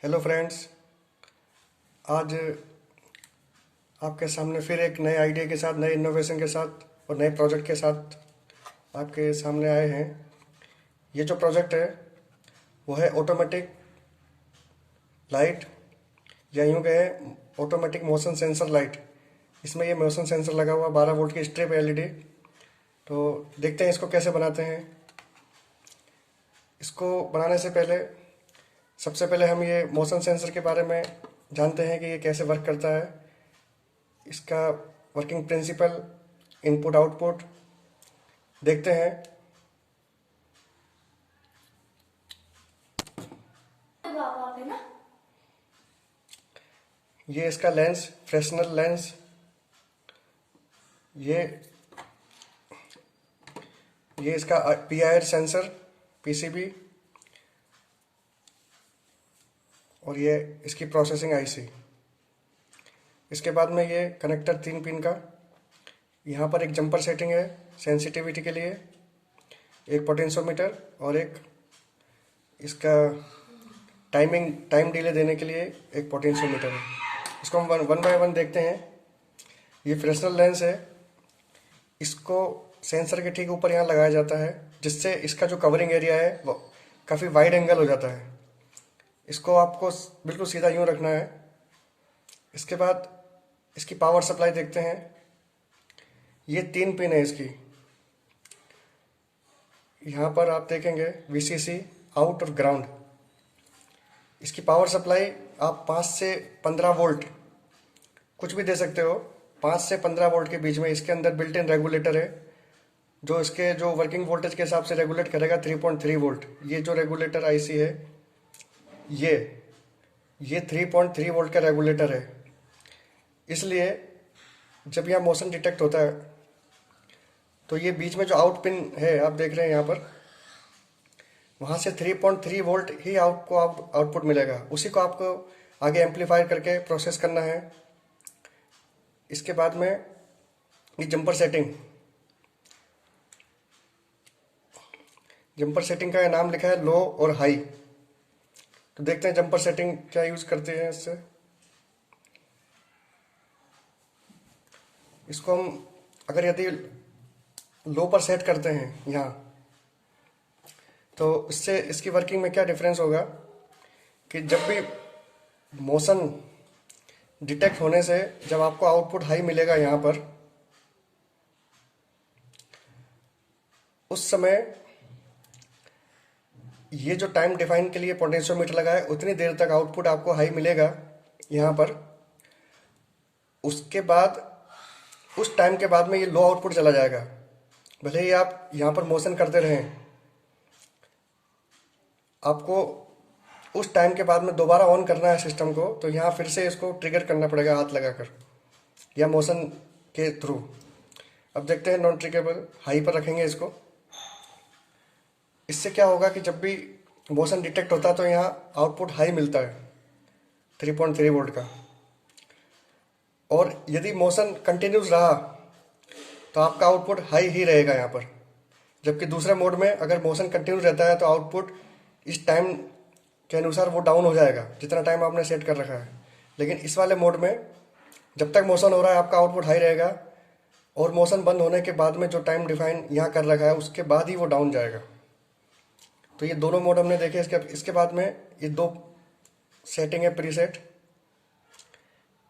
Hello friends. आज आपके सामने फिर एक नए आइडिया के साथ, नए इनोवेशन के साथ और नए प्रोजेक्ट के साथ आपके सामने आए हैं। ये जो प्रोजेक्ट है वो है ऑटोमेटिक लाइट, या यूँ कहे ऑटोमेटिक मोशन सेंसर लाइट। इसमें ये मोशन सेंसर लगा हुआ 12 वोल्ट की स्ट्रिप एलईडी। तो देखते हैं इसको कैसे बनाते हैं। इसको बनाने से पहले सबसे पहले हम ये मोशन सेंसर के बारे में जानते हैं कि ये कैसे वर्क करता है, इसका वर्किंग प्रिंसिपल, इनपुट आउटपुट देखते हैं। ये इसका लेंस, फ्रेशनर लेंस, ये इसका पीआईआर सेंसर पीसीबी, और ये इसकी प्रोसेसिंग आईसी। इसके बाद में ये कनेक्टर 3 पिन का, यहाँ पर एक जंपर सेटिंग है सेंसिटिविटी के लिए, एक पोटेंशियोमीटर और एक इसका टाइम डिले देने के लिए एक पोटेंशियोमीटर है। इसको हम वन बाय वन देखते हैं। ये फ्रेशनल लेंस है, इसको सेंसर के ठीक ऊपर यहाँ लगाया जाता है, जिससे इसका जो कवरिंग एरिया है वो काफ़ी वाइड एंगल हो जाता है। इसको आपको बिल्कुल सीधा यूँ रखना है। इसके बाद इसकी पावर सप्लाई देखते हैं। ये 3 पिन है इसकी। यहाँ पर आप देखेंगे वीसीसी, आउट और ग्राउंड। इसकी पावर सप्लाई आप 5 से 15 वोल्ट कुछ भी दे सकते हो। 5 से 15 वोल्ट के बीच में इसके अंदर बिल्ट इन रेगुलेटर है, जो इसके जो वर्किंग वोल्टेज के हिसाब से रेगुलेट करेगा 3.3 वोल्ट। ये जो रेगुलेटर आईसी है ये 3.3 वोल्ट का रेगुलेटर है। इसलिए जब यहाँ मोशन डिटेक्ट होता है तो ये बीच में जो आउट पिन है आप देख रहे हैं यहाँ पर, वहाँ से 3.3 वोल्ट ही आपको आउटपुट मिलेगा। उसी को आपको आगे एम्पलीफायर करके प्रोसेस करना है। इसके बाद में ये जंपर सेटिंग का नाम लिखा है लो और हाई। तो देखते हैं जंपर सेटिंग क्या यूज़ करते हैं इससे। इसको हम अगर यदि लो पर सेट करते हैं यहाँ, तो इससे इसकी वर्किंग में क्या डिफरेंस होगा कि जब भी मोशन डिटेक्ट होने से जब आपको आउटपुट हाई मिलेगा यहाँ पर, उस समय ये जो टाइम डिफाइन के लिए पोटेंशियोमीटर लगा है उतनी देर तक आउटपुट आपको हाई मिलेगा यहाँ पर। उसके बाद उस टाइम के बाद में ये लो आउटपुट चला जाएगा। भले ही आप यहाँ पर मोशन करते रहें, आपको उस टाइम के बाद में दोबारा ऑन करना है सिस्टम को, तो यहाँ फिर से इसको ट्रिगर करना पड़ेगा हाथ लगाकर या मोशन के थ्रू। अब देखते हैं नॉन ट्रिगेबल, हाई पर रखेंगे इसको। इससे क्या होगा कि जब भी मोशन डिटेक्ट होता है तो यहाँ आउटपुट हाई मिलता है 3.3 वोल्ट का। और यदि मोशन कंटिन्यूस रहा तो आपका आउटपुट हाई ही रहेगा यहाँ पर। जबकि दूसरे मोड में अगर मोशन कंटिन्यूस रहता है तो आउटपुट इस टाइम के अनुसार वो डाउन हो जाएगा जितना टाइम आपने सेट कर रखा है। लेकिन इस वाले मोड में जब तक मोशन हो रहा है आपका आउटपुट हाई रहेगा, और मोशन बंद होने के बाद में जो टाइम डिफाइन यहाँ कर रखा है उसके बाद ही वो डाउन जाएगा। तो ये दोनों मोड हमने देखे। इसके बाद में ये 2 सेटिंग है प्रीसेट।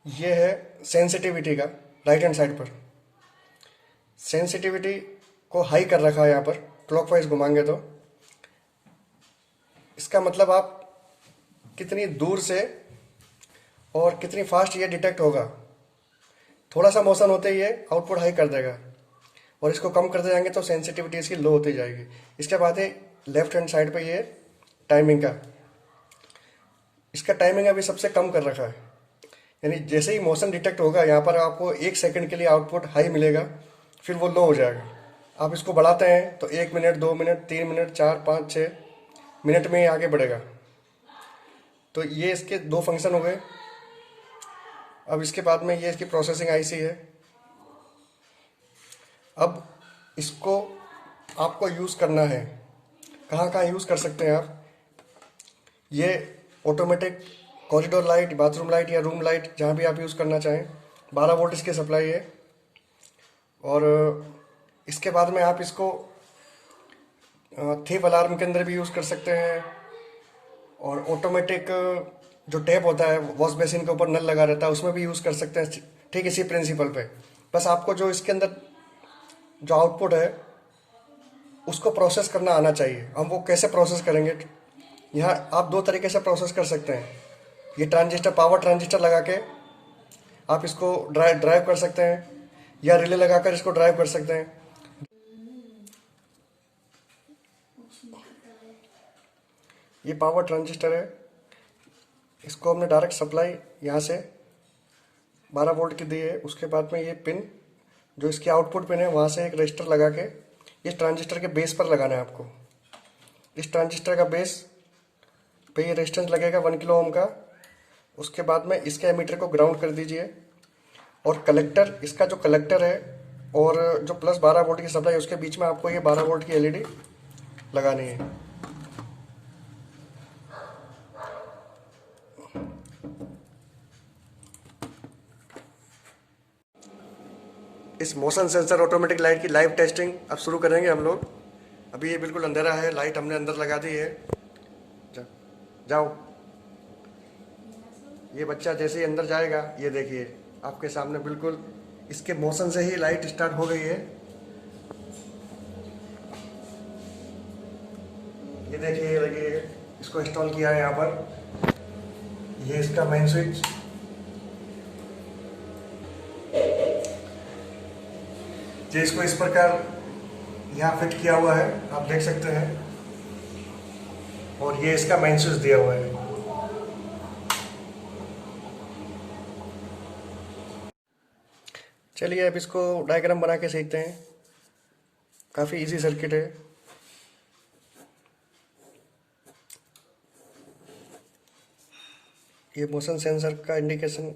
ये है सेंसिटिविटी का, राइट हैंड साइड पर सेंसिटिविटी को हाई कर रखा है यहाँ पर। क्लॉकवाइज घुमाएंगे तो इसका मतलब आप कितनी दूर से और कितनी फास्ट ये डिटेक्ट होगा। थोड़ा सा मोशन होते ही ये आउटपुट हाई कर देगा, और इसको कम करते जाएंगे तो सेंसिटिविटी इसकी लो होती जाएगी। इसके बाद है लेफ्ट हैंड साइड पे ये टाइमिंग का। इसका टाइमिंग अभी सबसे कम कर रखा है, यानी जैसे ही मोशन डिटेक्ट होगा यहाँ पर आपको 1 सेकंड के लिए आउटपुट हाई मिलेगा, फिर वो लो हो जाएगा। आप इसको बढ़ाते हैं तो 1 मिनट, 2 मिनट, 3 मिनट, 4, 5, 6 मिनट में ये आगे बढ़ेगा। तो ये इसके 2 फंक्शन हो गए। अब इसके बाद में ये इसकी प्रोसेसिंग आईसी है। अब इसको आपको यूज़ करना है, कहाँ कहाँ यूज़ कर सकते हैं आप। ये automatic corridor light, bathroom light या रूम लाइट, जहाँ भी आप यूज़ करना चाहें। 12 वोल्ट इसकी सप्लाई है। और इसके बाद में आप इसको थीप अलार्म के अंदर भी यूज़ कर सकते हैं। और ऑटोमेटिक जो टैप होता है वॉश बेसिन के ऊपर नल लगा रहता है, उसमें भी यूज़ कर सकते हैं, ठीक इसी प्रिंसिपल पे। बस आपको जो इसके अंदर जो आउटपुट है उसको प्रोसेस करना आना चाहिए। हम वो कैसे प्रोसेस करेंगे, यहाँ आप 2 तरीके से प्रोसेस कर सकते हैं। ये ट्रांजिस्टर, पावर ट्रांजिस्टर लगा के आप इसको ड्राइव कर सकते हैं, या रिले लगाकर इसको ड्राइव कर सकते हैं। ये पावर ट्रांजिस्टर है, इसको हमने डायरेक्ट सप्लाई यहाँ से 12 वोल्ट की दी है। उसके बाद में ये पिन जो इसकी आउटपुट पिन है, वहाँ से एक रजिस्टर लगा के इस ट्रांजिस्टर के बेस पर लगाना है आपको। इस ट्रांजिस्टर का बेस पे ये रेजिस्टेंस लगेगा 1 किलो ओम का। उसके बाद में इसके एमीटर को ग्राउंड कर दीजिए। और कलेक्टर, इसका जो कलेक्टर है और जो प्लस 12 वोल्ट की सप्लाई है, उसके बीच में आपको ये 12 वोल्ट की एलईडी लगानी है। इस मोशन सेंसर ऑटोमेटिक लाइट की लाइव टेस्टिंग अब शुरू करेंगे हम लोग। अभी ये बिल्कुल अंधेरा है, लाइट हमने अंदर लगा दी है। जाओ। ये बच्चा जैसे ही अंदर जाएगा, ये देखिए आपके सामने बिल्कुल इसके मोशन से ही लाइट स्टार्ट हो गई है। ये देखिए, लगे इसको इंस्टॉल किया है यहाँ पर। ये इसका मेन स्विच, जो इसको इस प्रकार यहाँ फिट किया हुआ है, आप देख सकते हैं। और ये इसका मेन स्विच दिया हुआ है। चलिए अब इसको डायग्राम बना के सीखते हैं। काफ़ी इजी सर्किट है। ये मोशन सेंसर का इंडिकेशन,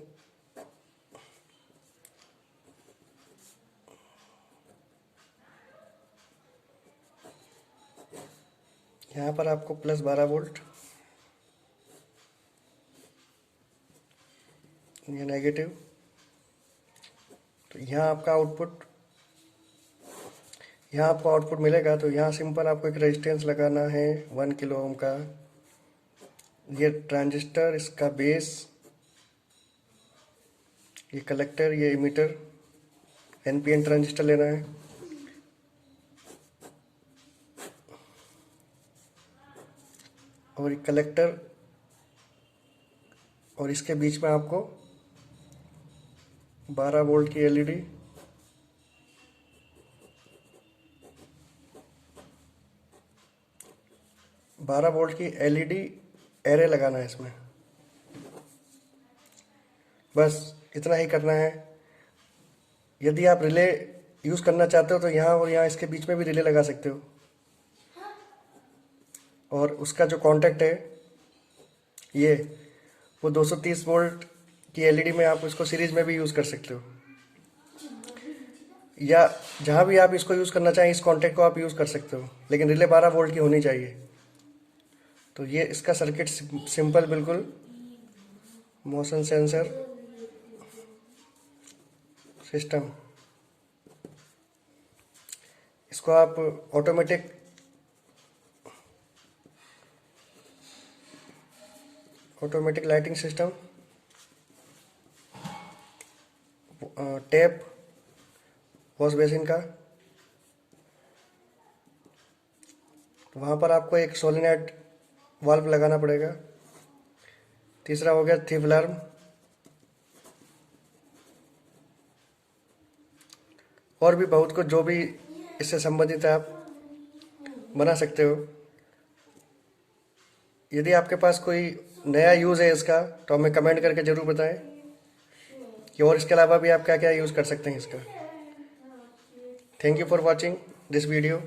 यहाँ पर आपको प्लस 12 वोल्ट, ये नेगेटिव। तो यहाँ आपका आउटपुट, यहाँ आपको आउटपुट मिलेगा। तो यहाँ सिंपल आपको एक रेजिस्टेंस लगाना है 1 किलो ओम का। ये ट्रांजिस्टर, इसका बेस, ये कलेक्टर, ये इमीटर, एनपीएन ट्रांजिस्टर लेना है। और ये कलेक्टर, और इसके बीच में आपको 12 वोल्ट की एलईडी, एरे लगाना है इसमें। बस इतना ही करना है। यदि आप रिले यूज़ करना चाहते हो तो यहाँ और यहाँ इसके बीच में भी रिले लगा सकते हो। और उसका जो कॉन्टैक्ट है ये, वो 230 वोल्ट की एलईडी में आप इसको सीरीज में भी यूज़ कर सकते हो, या जहाँ भी आप इसको यूज़ करना चाहें इस कॉन्टैक्ट को आप यूज़ कर सकते हो, लेकिन रिले 12 वोल्ट की होनी चाहिए। तो ये इसका सर्किट सिंपल बिल्कुल मोशन सेंसर सिस्टम। इसको आप automatic lighting system, tap wash basin का, वहाँ पर आपको एक सोलेनॉइड वाल्व लगाना पड़ेगा। तीसरा हो गया थीप अलार्म। और भी बहुत कुछ जो भी इससे संबंधित है आप बना सकते हो। यदि आपके पास कोई नया यूज़ है इसका तो हमें कमेंट करके ज़रूर बताएं कि और इसके अलावा भी आप क्या क्या यूज़ कर सकते हैं इसका। Thank you for watching this video.